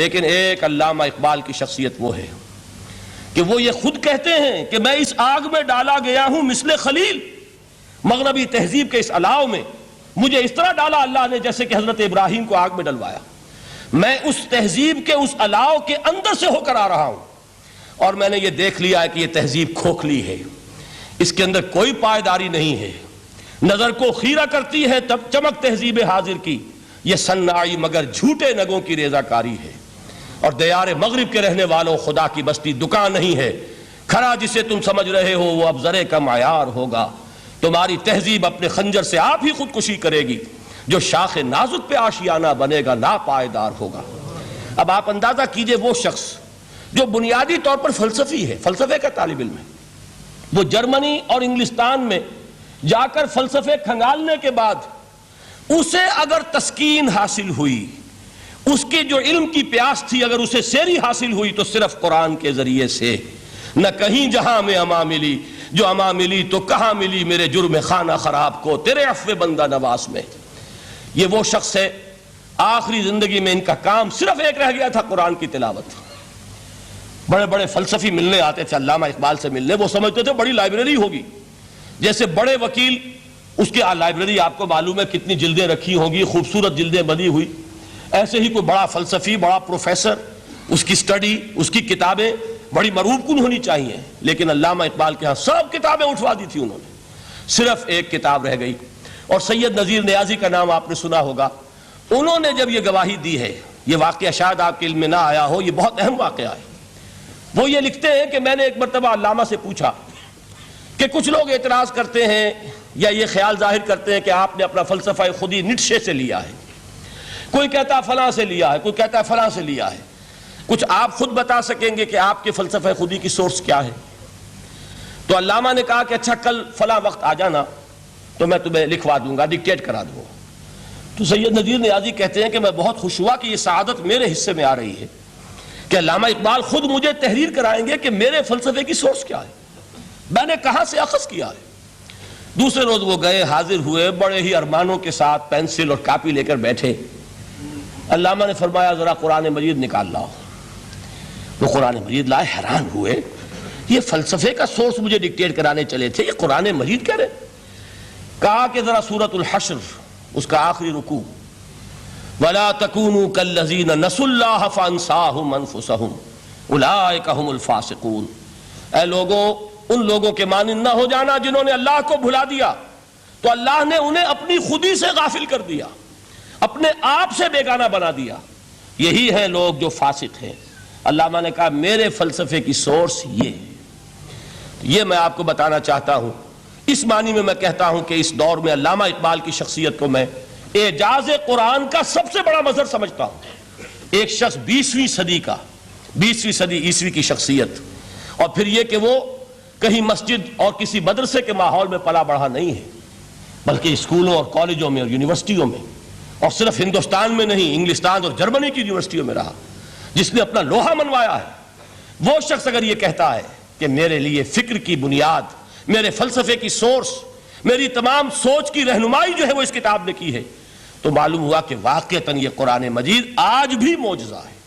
لیکن ایک علامہ اقبال کی شخصیت وہ ہے کہ وہ یہ خود کہتے ہیں کہ میں اس آگ میں ڈالا گیا ہوں مثل خلیل، مغربی تہذیب کے اس الاؤ میں مجھے اس طرح ڈالا اللہ نے جیسے کہ حضرت ابراہیم کو آگ میں ڈلوایا۔ میں اس تہذیب کے اس الاؤ کے اندر سے ہو کر آ رہا ہوں، اور میں نے یہ دیکھ لیا ہے کہ یہ تہذیب کھوکھلی ہے، اس کے اندر کوئی پائیداری نہیں ہے، نظر کو خیرہ کرتی ہے تب چمک تہذیب حاضر کی، یہ صناعی مگر جھوٹے نگوں کی ریزہ کاری ہے۔ اور دیار مغرب کے رہنے والوں، خدا کی بستی دکان نہیں ہے، کھرا جسے تم سمجھ رہے ہو وہ اب زرے کا معیار ہوگا۔ تمہاری تہذیب اپنے خنجر سے آپ ہی خودکشی کرے گی، جو شاخ نازک پہ آشیانہ بنے گا ناپائیدار ہوگا۔ اب آپ اندازہ کیجئے وہ شخص جو بنیادی طور پر فلسفی ہے، فلسفے کا طالب علم ہے، وہ جرمنی اور انگلستان میں جا کر فلسفے کھنگالنے کے بعد اسے اگر تسکین حاصل ہوئی، اس کی جو علم کی پیاس تھی اگر اسے سیری حاصل ہوئی تو صرف قرآن کے ذریعے سے، نہ کہیں جہاں میں اما ملی، جو اما ملی تو کہاں ملی میرے جرم خانہ خراب کو تیرے عفو بندہ نواز میں۔ یہ وہ شخص ہے آخری زندگی میں ان کا کام صرف ایک رہ گیا تھا، قرآن کی تلاوت۔ بڑے بڑے فلسفی ملنے آتے تھے علامہ اقبال سے ملنے، وہ سمجھتے تھے بڑی لائبریری ہوگی، جیسے بڑے وکیل اس کی لائبریری آپ کو معلوم ہے کتنی جلدیں رکھی ہوں گی، خوبصورت جلدیں بنی ہوئی، ایسے ہی کوئی بڑا فلسفی، بڑا پروفیسر، اس کی سٹڈی، اس کی کتابیں بڑی مروب کن ہونی چاہیے، لیکن علامہ اقبال کے ہاں سب کتابیں اٹھوا دی تھی انہوں نے، صرف ایک کتاب رہ گئی۔ اور سید نذیر نیازی کا نام آپ نے سنا ہوگا، انہوں نے جب یہ گواہی دی ہے، یہ واقعہ شاید آپ کے علم میں نہ آیا ہو، یہ بہت اہم واقعہ ہے۔ وہ یہ لکھتے ہیں کہ میں نے ایک مرتبہ علامہ سے پوچھا کہ کچھ لوگ اعتراض کرتے ہیں یا یہ خیال ظاہر کرتے ہیں کہ آپ نے اپنا فلسفہ خودی نیٹشے سے لیا ہے، کوئی کہتا ہے فلاں سے لیا ہے، کوئی کہتا ہے فلاں سے لیا ہے، کچھ آپ خود بتا سکیں گے کہ آپ کے فلسفہ خودی کی سورس کیا ہے؟ تو علامہ نے کہا کہ اچھا کل فلاں وقت آ جانا تو میں تمہیں لکھوا دوں گا، ڈکٹیٹ کرا دوں گا۔ تو سید نذیر نیازی کہتے ہیں کہ میں بہت خوش ہوا کہ یہ سعادت میرے حصے میں آ رہی ہے کہ علامہ اقبال خود مجھے تحریر کرائیں گے کہ میرے فلسفے کی سورس کیا ہے، میں نے کہاں سے اخذ کیا ہے۔ دوسرے روز وہ گئے، حاضر ہوئے، بڑے ہی ارمانوں کے ساتھ پینسل اور کاپی لے کر بیٹھے۔ علامہ نے فرمایا ذرا قرآن مجید نکال لاؤ۔ وہ قرآن مجید لائے، حیران ہوئے، یہ فلسفے کا سورس مجھے ڈکٹیٹ کرانے چلے تھے، یہ قرآن مجید کہہ رہے۔ کہا کہ ذرا سورۃ الحشر اس کا آخری رکوع، وَلَا تَكُونُوا كَالَّذِينَ نَسُوا اللَّهَ فَأَنسَاهُمْ أَنفُسَهُمْ أُولَٰئِكَ هُمُ الْفَاسِقُونَ۔ اے لوگوں، ان لوگوں کے مانند نہ ہو جانا جنہوں نے اللہ کو بھلا دیا، تو اللہ نے انہیں اپنی خودی سے غافل کر دیا، اپنے آپ سے بیگانہ بنا دیا، یہی ہیں لوگ جو فاسق ہیں۔ علامہ نے کہا میرے فلسفے کی سورس یہ ہے۔ یہ میں آپ کو بتانا چاہتا ہوں، اس معنی میں کہتا ہوں کہ اس دور میں علامہ اقبال کی شخصیت کو میں اعجاز قرآن کا سب سے بڑا مظہر سمجھتا ہوں۔ ایک شخص 20ویں صدی کا، 20ویں صدی عیسوی کی شخصیت، اور پھر یہ کہ وہ کہیں مسجد اور کسی مدرسے کے ماحول میں پلا بڑھا نہیں ہے، بلکہ اسکولوں اور کالجوں میں اور یونیورسٹیوں میں، اور صرف ہندوستان میں نہیں، انگلستان اور جرمنی کی یونیورسٹیوں میں رہا، جس نے اپنا لوہا منوایا ہے۔ وہ شخص اگر یہ کہتا ہے کہ میرے لیے فکر کی بنیاد، میرے فلسفے کی سورس، میری تمام سوچ کی رہنمائی جو ہے وہ اس کتاب نے کی ہے، تو معلوم ہوا کہ واقعتاً یہ قرآن مجید آج بھی معجزہ ہے۔